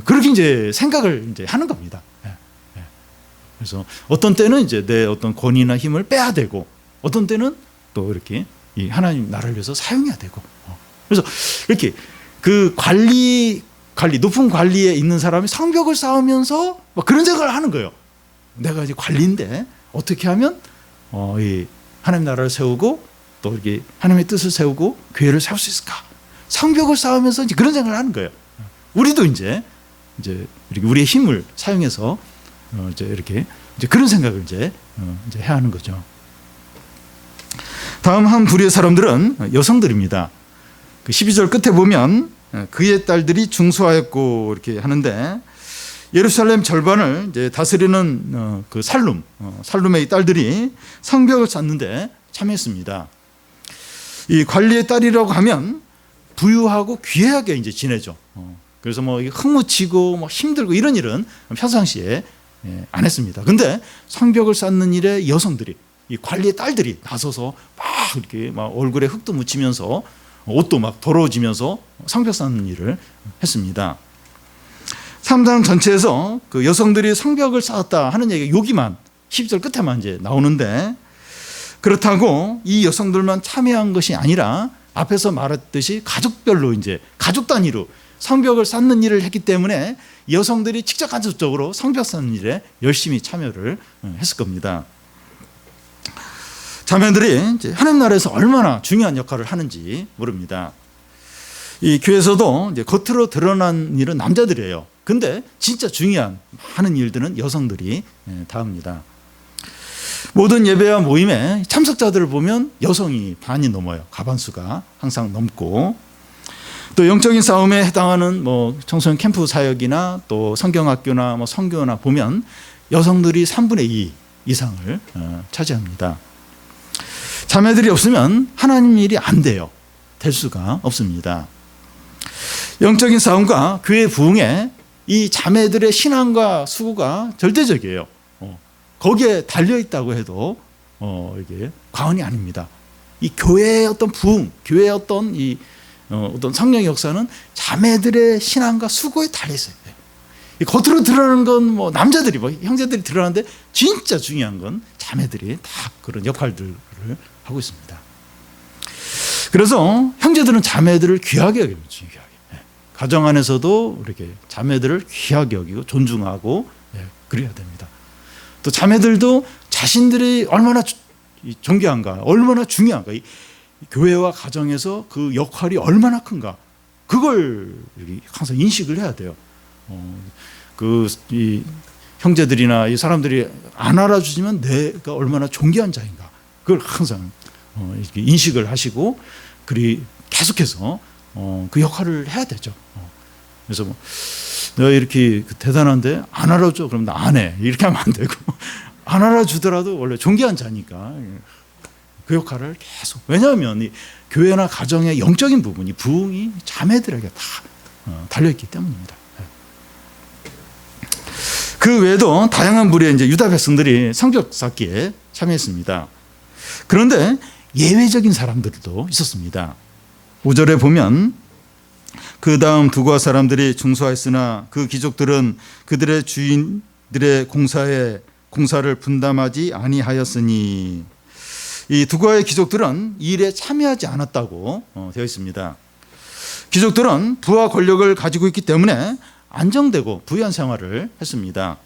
그렇게 이제 생각을 이제 하는 겁니다. 그래서 어떤 때는 이제 내 어떤 권위나 힘을 빼야 되고, 어떤 때는 또 이렇게 이 하나님 나라를 위해서 사용해야 되고. 그래서 이렇게 그 높은 관리에 있는 사람이 성벽을 쌓으면서 막 그런 생각을 하는 거예요. 내가 이제 관리인데 어떻게 하면 이 하나님 나라를 세우고 또 이렇게 하나님의 뜻을 세우고 교회를 세울 수 있을까? 성벽을 쌓으면서 이제 그런 생각을 하는 거예요. 우리도 이제 이렇게 우리의 힘을 사용해서 이렇게 그런 생각을 이제 해야 하는 거죠. 다음 한 부류의 사람들은 여성들입니다. 그 12절 끝에 보면 그의 딸들이 중수하였고 이렇게 하는데, 예루살렘 절반을 이제 다스리는 그 살룸의 딸들이 성벽을 쌓는데 참여했습니다. 이 관리의 딸이라고 하면 부유하고 귀하게 이제 지내죠. 그래서 뭐 흙묻히고 뭐 힘들고 이런 일은 평상시에 안 했습니다. 근데 성벽을 쌓는 일에 여성들이, 이 관리의 딸들이 나서서 막 이렇게 막 얼굴에 흙도 묻히면서 옷도 막 더러워지면서 성벽 쌓는 일을 했습니다. 3장 전체에서 그 여성들이 성벽을 쌓았다 하는 얘기가 여기만 12절 끝에만 이제 나오는데, 그렇다고 이 여성들만 참여한 것이 아니라 앞에서 말했듯이 가족별로 이제 가족 단위로 성벽을 쌓는 일을 했기 때문에 여성들이 직접적으로 성벽 쌓는 일에 열심히 참여를 했을 겁니다. 자매들이 이제 하나님 나라에서 얼마나 중요한 역할을 하는지 모릅니다. 이 교회에서도 이제 겉으로 드러난 일은 남자들이에요. 근데 진짜 중요한 많은 일들은 여성들이 다 합니다. 모든 예배와 모임에 참석자들을 보면 여성이 반이 넘어요. 과반수가 항상 넘고, 또 영적인 싸움에 해당하는 뭐 청소년 캠프 사역이나 또 성경학교나 뭐 선교나 보면 여성들이 3분의 2 이상을 차지합니다. 자매들이 없으면 하나님 일이 안 돼요. 될 수가 없습니다. 영적인 싸움과 교회 부흥에 이 자매들의 신앙과 수고가 절대적이에요. 거기에 달려있다고 해도 이게 과언이 아닙니다. 이 교회의 어떤 부흥, 교회의 어떤 어떤 성령의 역사는 자매들의 신앙과 수고에 달려있어요. 겉으로 드러나는 건 뭐 남자들이 뭐 형제들이 드러나는데, 진짜 중요한 건 자매들이 다 그런 역할들을 하고 있습니다. 그래서 형제들은 자매들을 귀하게 여깁니다. 가정 안에서도 이렇게 자매들을 귀하게 여기고 존중하고 그래야 됩니다. 또 자매들도 자신들이 얼마나 존귀한가, 얼마나 중요한가, 이 교회와 가정에서 그 역할이 얼마나 큰가, 그걸 항상 인식을 해야 돼요. 이 형제들이나 이 사람들이 안 알아주시면 내가 얼마나 존귀한 자인가, 그걸 항상 이렇게 인식을 하시고 그리 계속해서 그 역할을 해야 되죠. 그래서 뭐 내가 이렇게 대단한데 안 알아줘, 그럼 나 안 해, 이렇게 하면 안 되고, 안 알아주더라도 원래 존귀한 자니까 그 역할을 계속. 왜냐하면 이 교회나 가정의 영적인 부분이, 부흥이 자매들에게 다 달려있기 때문입니다. 그 외에도 다양한 부류의 이제 유다 백성들이 성벽 쌓기에 참여했습니다. 그런데 예외적인 사람들도 있었습니다. 5절에 보면 그 다음 두과 사람들이 중수하였으나 그 귀족들은 그들의 주인들의 공사를 분담하지 아니하였으니, 이 두과의 귀족들은 이 일에 참여하지 않았다고 되어 있습니다. 귀족들은 부와 권력을 가지고 있기 때문에 안정되고 부유한 생활을 했습니다.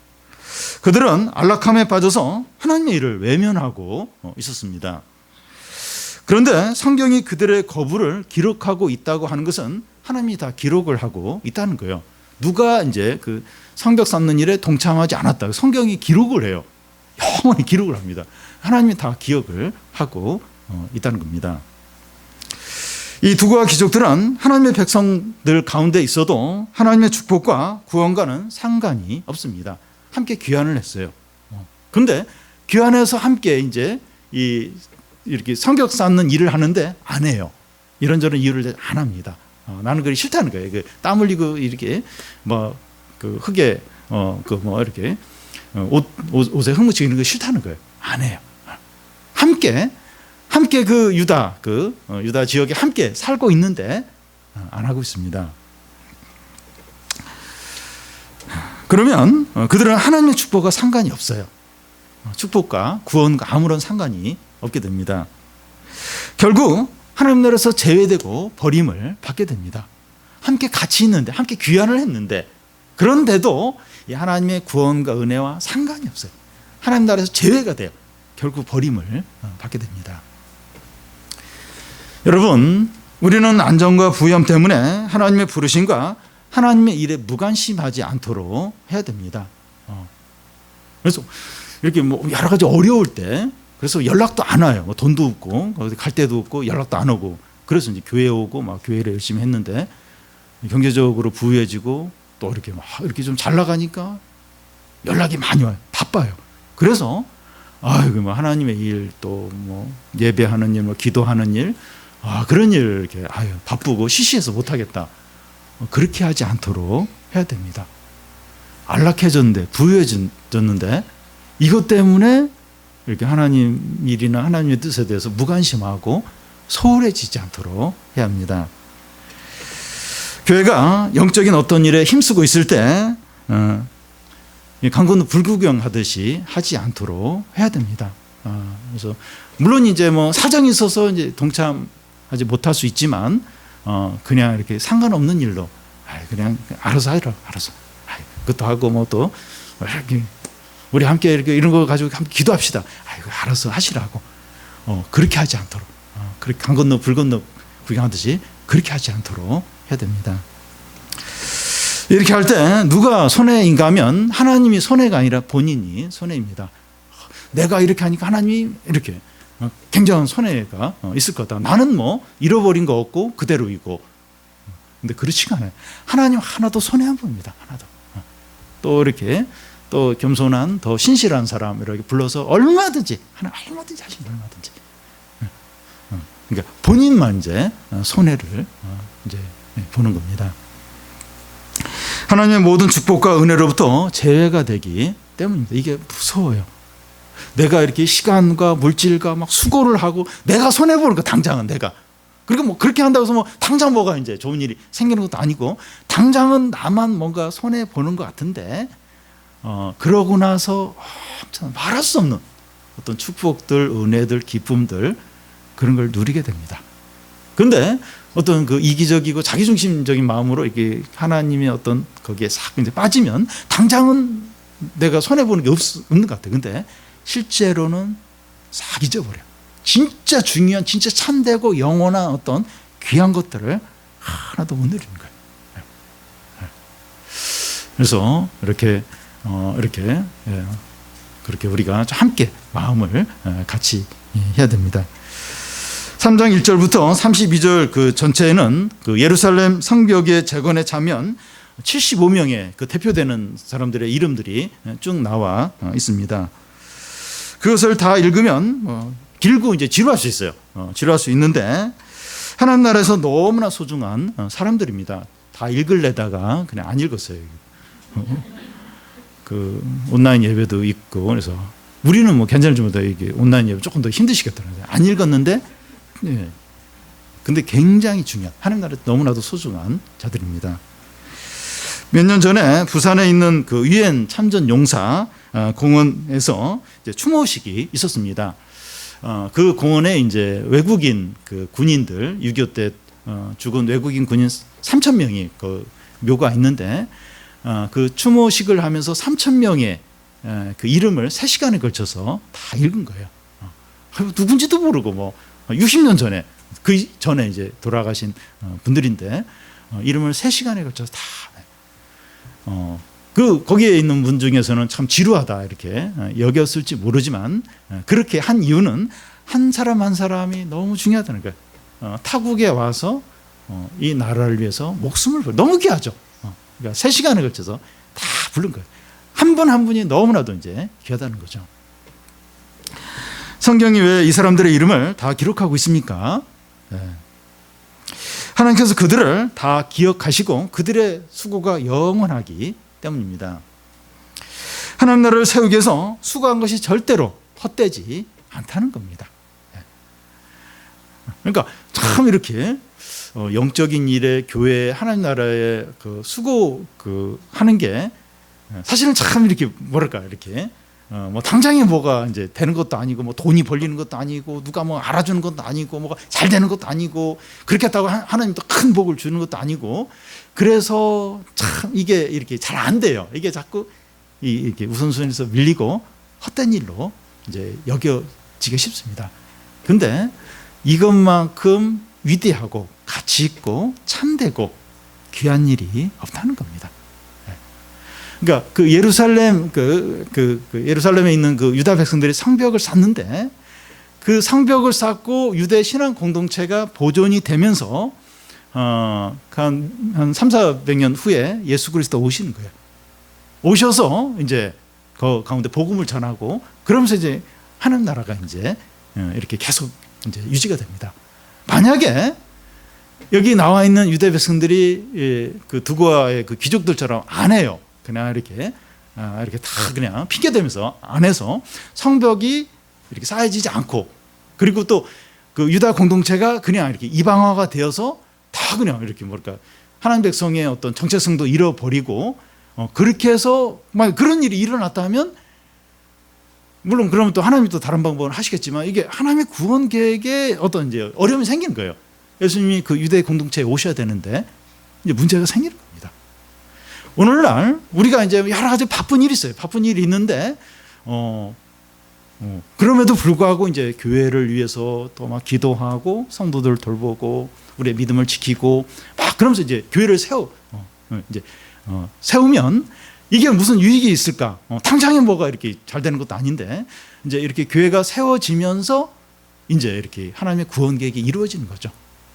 그들은 안락함에 빠져서 하나님의 일을 외면하고 있었습니다. 그런데 성경이 그들의 거부를 기록하고 있다고 하는 것은 하나님이 다 기록을 하고 있다는 거예요. 누가 이제 그 성벽 쌓는 일에 동참하지 않았다, 성경이 기록을 해요. 영원히 기록을 합니다. 하나님이 다 기억을 하고 있다는 겁니다. 이 두고와 기족들은 하나님의 백성들 가운데 있어도 하나님의 축복과 구원과는 상관이 없습니다. 함께 귀환을 했어요. 근데 귀환해서 함께 이제 이렇게 성벽 쌓는 일을 하는데 안 해요. 이런저런 이유를 안 합니다. 나는 그게 싫다는 거예요. 땀 흘리고 이렇게 그 흙에 이렇게 옷에 흙 묻히고 이런 거 싫다는 거예요. 안 해요. 함께 그 유다 지역에 함께 살고 있는데 안 하고 있습니다. 그러면 그들은 하나님의 축복과 상관이 없어요. 축복과 구원과 아무런 상관이 없게 됩니다. 결국 하나님 나라에서 제외되고 버림을 받게 됩니다. 함께 같이 있는데, 함께 귀환을 했는데, 그런데도 이 하나님의 구원과 은혜와 상관이 없어요. 하나님 나라에서 제외가 돼요. 결국 버림을 받게 됩니다. 여러분, 우리는 안정과 부염 때문에 하나님의 부르심과 하나님의 일에 무관심하지 않도록 해야 됩니다. 그래서 이렇게 여러 가지 어려울 때, 그래서 연락도 안 와요. 돈도 없고 갈 데도 없고 연락도 안 오고, 그래서 이제 교회 오고 교회를 열심히 했는데 경제적으로 부유해지고 또 이렇게 좀 잘 나가니까 연락이 많이 와요. 바빠요. 그래서 하나님의 일, 또 예배하는 일, 기도하는 일, 그런 일 이렇게 바쁘고 시시해서 못 하겠다. 그렇게 하지 않도록 해야 됩니다. 안락해졌는데, 부유해졌는데 이것 때문에 이렇게 하나님 일이나 하나님의 뜻에 대해서 무관심하고 소홀해지지 않도록 해야 합니다. 교회가 영적인 어떤 일에 힘쓰고 있을 때 강 건너 불구경하듯이 하지 않도록 해야 됩니다. 그래서 물론 이제 사정이 있어서 이제 동참하지 못할 수 있지만 그냥 이렇게 상관없는 일로 그냥 알아서 하라, 알아서. 그것도 하고 또 우리 함께 이런 거 가지고 함께 기도합시다. 알아서 하시라고. 그렇게 하지 않도록. 그렇게 강 건너 불 건너 구경하듯이 그렇게 하지 않도록 해야 됩니다. 이렇게 할 때 누가 손해인가 하면 하나님이 손해가 아니라 본인이 손해입니다. 내가 이렇게 하니까 하나님이 이렇게 굉장한 손해가 있을 거다. 나는 잃어버린 거 없고 그대로이고. 근데 그렇지가 않아요. 하나님 하나도 손해 안 봅니다. 하나도. 또 이렇게 또 겸손한 더 신실한 사람 이렇게 불러서 얼마든지 하시면 얼마든지. 그러니까 본인만 이제 손해를 이제 보는 겁니다. 하나님의 모든 축복과 은혜로부터 제외가 되기 때문입니다. 이게 무서워요. 내가 이렇게 시간과 물질과 수고를 하고 내가 손해 보는 거, 당장은 내가. 그리고 그렇게 한다고 해서 당장 뭐가 이제 좋은 일이 생기는 것도 아니고, 당장은 나만 뭔가 손해 보는 것 같은데 그러고 나서 말할 수 없는 어떤 축복들, 은혜들, 기쁨들, 그런 걸 누리게 됩니다. 그런데 어떤 그 이기적이고 자기중심적인 마음으로 이게 하나님의 어떤 거기에 싹 이제 빠지면 당장은 내가 손해보는 게 없는 것 같아요. 근데 실제로는 싹 잊어버려요. 진짜 중요한, 진짜 참되고 영원한 어떤 귀한 것들을 하나도 못 누리는 거예요. 그래서 이렇게 그렇게 우리가 함께 마음을 같이 해야 됩니다. 3장 1절부터 32절 그 전체에는 그 예루살렘 성벽의 재건에 참여한 75명의 그 대표되는 사람들의 이름들이 쭉 나와 있습니다. 그것을 다 읽으면 길고 이제 지루할 수 있어요. 지루할 수 있는데 하나님 나라에서 너무나 소중한 사람들입니다. 다 읽을래다가 그냥 안 읽었어요. 그 온라인 예배도 있고, 그래서 우리는 괜찮을 줄 몰라도 이게 온라인 예배 조금 더 힘드시겠더라고요. 안 읽었는데, 근데 굉장히 중요한, 하나님 나라에 너무나도 소중한 자들입니다. 몇 년 전에 부산에 있는 그 유엔 참전 용사 공원에서 이제 추모식이 있었습니다. 그 공원에 이제 외국인 그 군인들, 6.25 때 죽은 외국인 군인 3,000명이 그 묘가 있는데, 그 추모식을 하면서 3,000명의 그 이름을 3시간에 걸쳐서 다 읽은 거예요. 누군지도 모르고 60년 전에, 그 전에 이제 돌아가신 분들인데 이름을 3시간에 걸쳐서 다 거기에 있는 분 중에서는 참 지루하다 이렇게 여겼을지 모르지만 그렇게 한 이유는 한 사람 한 사람이 너무 중요하다는 거예요. 타국에 와서 이 나라를 위해서 목숨을 걸고 너무 귀하죠. 그러니까 3시간에 걸쳐서 다 부른 거예요. 한 분 한 분이 너무나도 이제 귀하다는 거죠. 성경이 왜 이 사람들의 이름을 다 기록하고 있습니까? 하나님께서 그들을 다 기억하시고 그들의 수고가 영원하기 때문입니다. 하나님 나라를 세우기 위해서 수고한 것이 절대로 헛되지 않다는 겁니다. 그러니까 참 이렇게 영적인 일에 교회 하나님 나라에 수고 하는 게 사실은 참 이렇게 뭐랄까 이렇게 뭐 당장에 뭐가 이제 되는 것도 아니고 뭐 돈이 벌리는 것도 아니고 누가 뭐 알아주는 것도 아니고 뭐가 잘 되는 것도 아니고 그렇게 했다고 하나님도 큰 복을 주는 것도 아니고 그래서 참 이게 이렇게 잘 안 돼요. 이게 자꾸 이렇게 우선순위에서 밀리고 헛된 일로 이제 여겨지기 쉽습니다. 근데 이것만큼 위대하고 가치 있고 참되고 귀한 일이 없다는 겁니다. 그러니까 그 예루살렘 예루살렘에 있는 그 유다 백성들이 성벽을 쌓는데 그 성벽을 쌓고 유대 신앙 공동체가 보존이 되면서 한 300-400년 후에 예수 그리스도 오시는 거예요. 오셔서 이제 그 가운데 복음을 전하고 그러면서 이제 하는 나라가 이제 이렇게 계속 이제 유지가 됩니다. 만약에 여기 나와 있는 유대 백성들이 그 두고아의 그 귀족들처럼 안 해요. 그냥 이렇게 다 그냥 핑계대면서 안 해서 성벽이 이렇게 쌓여지지 않고 그리고 또 그 유다 공동체가 그냥 이렇게 이방화가 되어서 다 그냥 이렇게 뭐랄까 하나님 백성의 어떤 정체성도 잃어버리고 그렇게 해서 막 그런 일이 일어났다 하면 물론 그러면 또 하나님이 또 다른 방법을 하시겠지만 이게 하나님의 구원 계획에 어떤 이제 어려움이 생기는 거예요. 예수님이 그 유대 공동체에 오셔야 되는데 이제 문제가 생기는 겁니다. 오늘날 우리가 이제 여러 가지 바쁜 일이 있어요. 바쁜 일이 있는데 그럼에도 불구하고 이제 교회를 위해서 또 막 기도하고 성도들 돌보고 우리의 믿음을 지키고 막 그러면서 이제 교회를 세우면 이게 무슨 유익이 있을까? 당장에 뭐가 이렇게 잘 되는 것도 아닌데 이제 이렇게 교회가 세워지면서 이제 이렇게 하나님의 구원 계획이 이루어지는 거죠.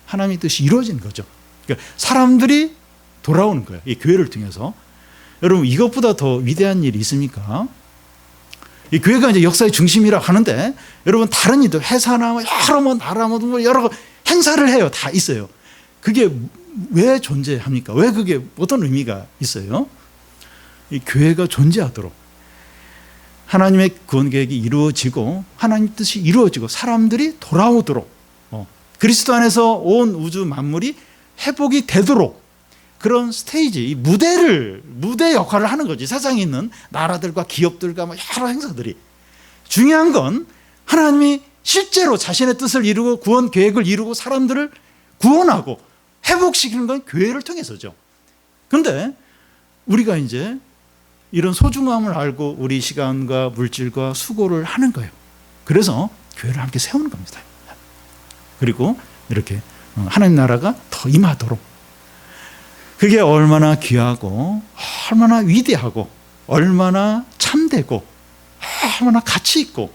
하나님의 뜻이 이루어지는 거죠. 그러니까 사람들이 돌아오는 거예요. 이 교회를 통해서. 여러분 이것보다 더 위대한 일이 있습니까? 이 교회가 이제 역사의 중심이라 하는데 여러분 다른 일도 회사나 여러 뭐 나라 뭐 여러 행사를 해요. 다 있어요. 그게 왜 존재합니까? 왜 그게 어떤 의미가 있어요? 이 교회가 존재하도록 하나님의 구원 계획이 이루어지고 하나님 뜻이 이루어지고 사람들이 돌아오도록 그리스도 안에서 온 우주 만물이 회복이 되도록 그런 스테이지, 이 무대 역할을 하는 거지. 세상에 있는 나라들과 기업들과 여러 행사들이. 중요한 건 하나님이 실제로 자신의 뜻을 이루고 구원 계획을 이루고 사람들을 구원하고 회복시키는 건 교회를 통해서죠. 그런데 우리가 이제 이런 소중함을 알고 우리 시간과 물질과 수고를 하는 거예요. 그래서 교회를 함께 세우는 겁니다. 그리고 이렇게 하나님 나라가 더 임하도록 그게 얼마나 귀하고 얼마나 위대하고 얼마나 참되고 얼마나 가치 있고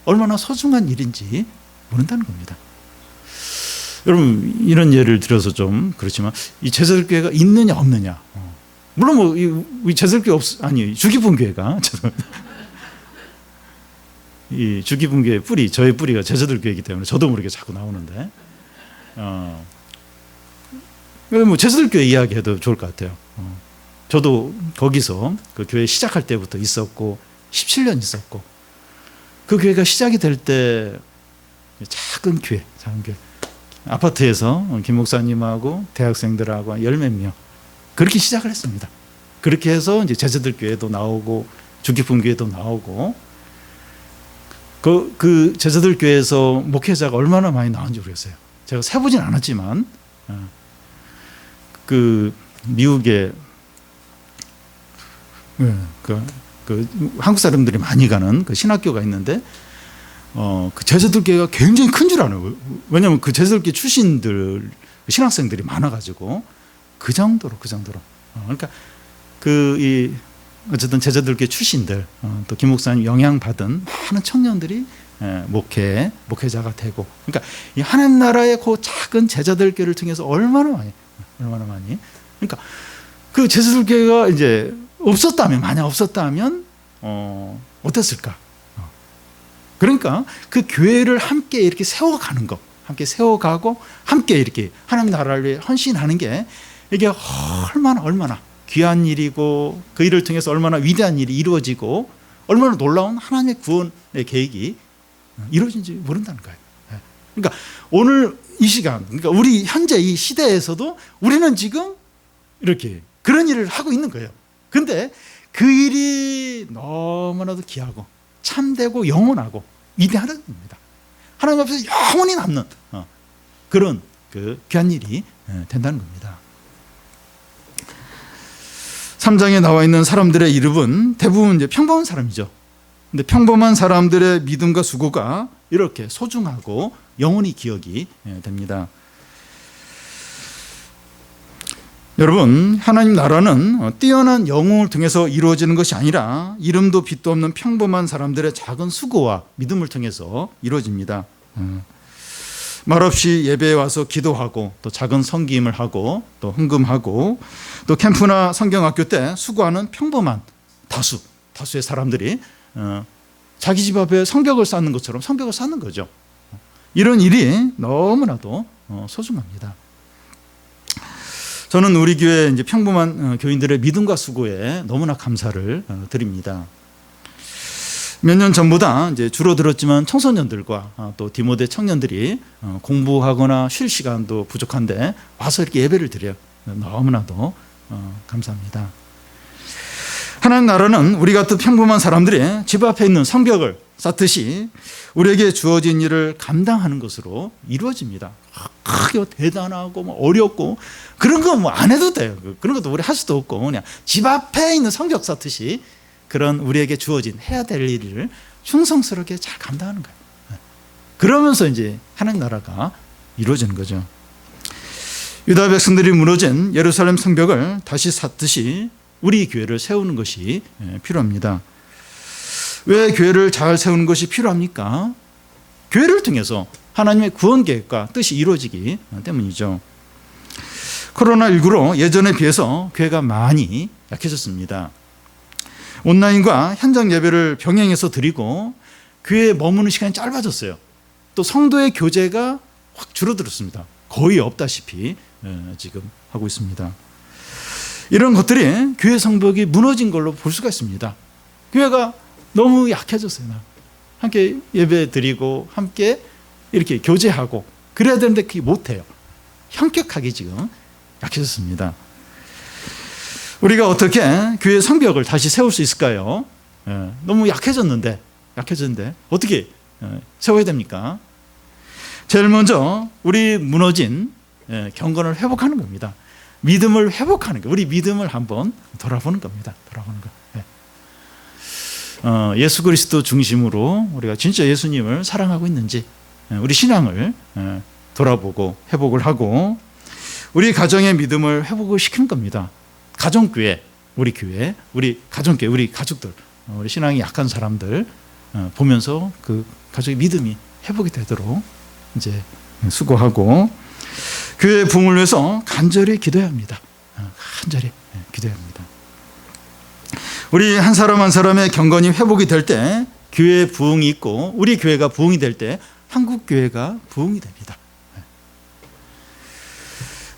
얼마나 소중한 일인지 모른다는 겁니다. 여러분 이런 예를 들어서 좀 그렇지만 이 제자들교회가 있느냐 없느냐 물론 뭐 이 제자들교회 아니 주기분교회가 이 주기분교회 뿌리 저의 뿌리가 제자들교회이기 때문에 저도 모르게 자꾸 나오는데 뭐 제자들교회 이야기해도 좋을 것 같아요. 저도 거기서 그 교회 시작할 때부터 있었고 17년 있었고 그 교회가 시작이 될 때 작은 교회 아파트에서 김 목사님하고 대학생들하고 10몇 명 그렇게 시작을 했습니다. 그렇게 해서 이제 제자들교회도 나오고 주기품교회도 나오고 그 제자들교회에서 목회자가 얼마나 많이 나온지 모르겠어요. 제가 세보진 않았지만 그 미국에 그 한국 사람들이 많이 가는 그 신학교가 있는데 그 제자들교회가 굉장히 큰 줄 알아요. 왜냐하면 그 제자들교회 출신들 신학생들이 많아가지고 그 정도로 그러니까 어쨌든 제자들교 출신들, 또 김 목사님 영향받은 많은 청년들이 목회자가 되고, 그러니까 이 하나님 나라의 그 작은 제자들교를 통해서 얼마나 많이, 그러니까 그 제자들교가 이제 만약 없었다면 어땠을까? 그러니까 그 교회를 함께 이렇게 세워가는 것, 함께 세워가고 함께 이렇게 하나님 나라를 위해 헌신하는 게 이게 얼마나 귀한 일이고, 그 일을 통해서 얼마나 위대한 일이 이루어지고 얼마나 놀라운 하나님의 구원의 계획이 이루어진지 모른다는 거예요. 그러니까 오늘 이 시간, 그러니까 우리 현재 이 시대에서도 우리는 지금 이렇게 그런 일을 하고 있는 거예요. 근데 그 일이 너무나도 귀하고 참되고 영원하고 위대하다는 겁니다. 하나님 앞에서 영원히 남는 그런 그 귀한 일이 된다는 겁니다. 3장에 나와 있는 사람들의 이름은 대부분 이제 평범한 사람이죠. 근데 평범한 사람들의 믿음과 수고가 이렇게 소중하고 영원히 기억이 됩니다. 여러분, 하나님 나라는 뛰어난 영웅을 통해서 이루어지는 것이 아니라 이름도 빛도 없는 평범한 사람들의 작은 수고와 믿음을 통해서 이루어집니다. 말없이 예배에 와서 기도하고, 또 작은 섬김을 하고, 또 헌금하고, 또 캠프나 성경학교 때 수고하는 평범한 다수의 사람들이 자기 집 앞에 성벽을 쌓는 것처럼 성벽을 쌓는 거죠. 이런 일이 너무나도 소중합니다. 저는 우리 교회 이제 평범한 교인들의 믿음과 수고에 너무나 감사를 드립니다. 몇 년 전보다 이제 줄어들었지만 청소년들과 또 디모데 청년들이 공부하거나 쉴 시간도 부족한데 와서 이렇게 예배를 드려요. 너무나도 감사합니다. 하나님 나라는 우리 같은 평범한 사람들이 집 앞에 있는 성벽을 쌓듯이 우리에게 주어진 일을 감당하는 것으로 이루어집니다. 크게 대단하고 어렵고 그런 거 안 해도 돼요. 그런 것도 우리 할 수도 없고, 그냥 집 앞에 있는 성벽 쌓듯이 그런 우리에게 주어진 해야 될 일을 충성스럽게 잘 감당하는 거예요. 그러면서 이제 하나님 나라가 이루어지는 거죠. 유다 백성들이 무너진 예루살렘 성벽을 다시 쌓듯이 우리 교회를 세우는 것이 필요합니다. 왜 교회를 잘 세우는 것이 필요합니까? 교회를 통해서 하나님의 구원 계획과 뜻이 이루어지기 때문이죠. 코로나19로 예전에 비해서 교회가 많이 약해졌습니다. 온라인과 현장 예배를 병행해서 드리고 교회에 머무는 시간이 짧아졌어요. 또 성도의 교제가 확 줄어들었습니다. 거의 없다시피 지금 하고 있습니다. 이런 것들이 교회 성벽이 무너진 걸로 볼 수가 있습니다. 교회가 너무 약해졌어요. 함께 예배 드리고 함께 이렇게 교제하고 그래야 되는데 그게 못해요. 현격하게 지금 약해졌습니다. 우리가 어떻게 교회 성벽을 다시 세울 수 있을까요? 너무 약해졌는데 어떻게 세워야 됩니까? 제일 먼저 우리 무너진 경건을 회복하는 겁니다. 믿음을 회복하는 거, 우리 믿음을 한번 돌아보는 겁니다. 예수 그리스도 중심으로 우리가 진짜 예수님을 사랑하고 있는지, 우리 신앙을 돌아보고 회복을 하고 우리 가정의 믿음을 회복을 시키는 겁니다. 가정교회, 우리 교회, 우리 가정교회, 우리 가족들, 우리 신앙이 약한 사람들 보면서 그 가족의 믿음이 회복이 되도록 이제 수고하고 교회 부흥을 위해서 간절히 기도해야 합니다. 간절히 기도해야 합니다. 우리 한 사람 한 사람의 경건이 회복이 될 때 교회 부흥이 있고, 우리 교회가 부흥이 될 때 한국 교회가 부흥이 됩니다.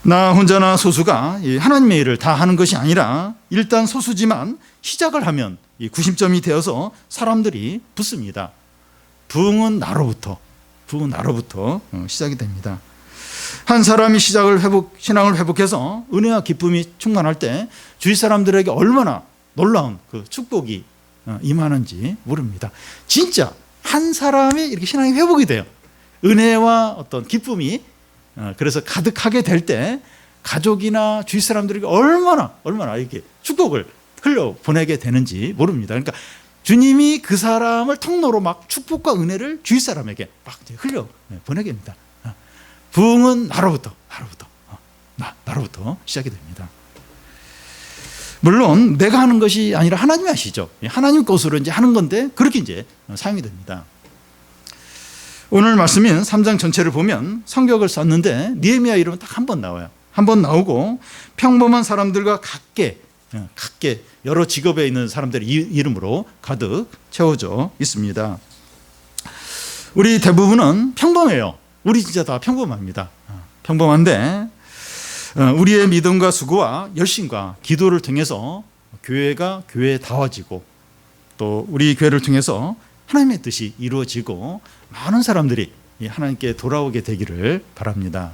나 혼자나 소수가 하나님의 일을 다 하는 것이 아니라 일단 소수지만 시작을 하면 이 구심점이 되어서 사람들이 붙습니다. 부흥은 나로부터 시작이 됩니다. 한 사람이 신앙을 회복해서 은혜와 기쁨이 충만할 때 주위 사람들에게 얼마나 놀라운 그 축복이 임하는지 모릅니다. 진짜 한 사람이 이렇게 신앙이 회복이 돼요. 은혜와 어떤 기쁨이 그래서 가득하게 될 때 가족이나 주위 사람들에게 얼마나 이렇게 축복을 흘려 보내게 되는지 모릅니다. 그러니까 주님이 그 사람을 통로로 막 축복과 은혜를 주위 사람에게 막 흘려 보내게 됩니다. 부흥은 나로부터 시작이 됩니다. 물론 내가 하는 것이 아니라 하나님이 하시죠. 하나님 것으로 이제 하는 건데 그렇게 이제 사용이 됩니다. 오늘 말씀인 3장 전체를 보면 성벽을 쌓는데 느헤미야 이름은 딱 한 번 나와요. 한 번 나오고 평범한 사람들과 각계 여러 직업에 있는 사람들의 이름으로 가득 채워져 있습니다. 우리 대부분은 평범해요. 우리 진짜 다 평범합니다. 평범한데 우리의 믿음과 수고와 열심과 기도를 통해서 교회가 교회다워지고 또 우리 교회를 통해서 하나님의 뜻이 이루어지고 많은 사람들이 하나님께 돌아오게 되기를 바랍니다.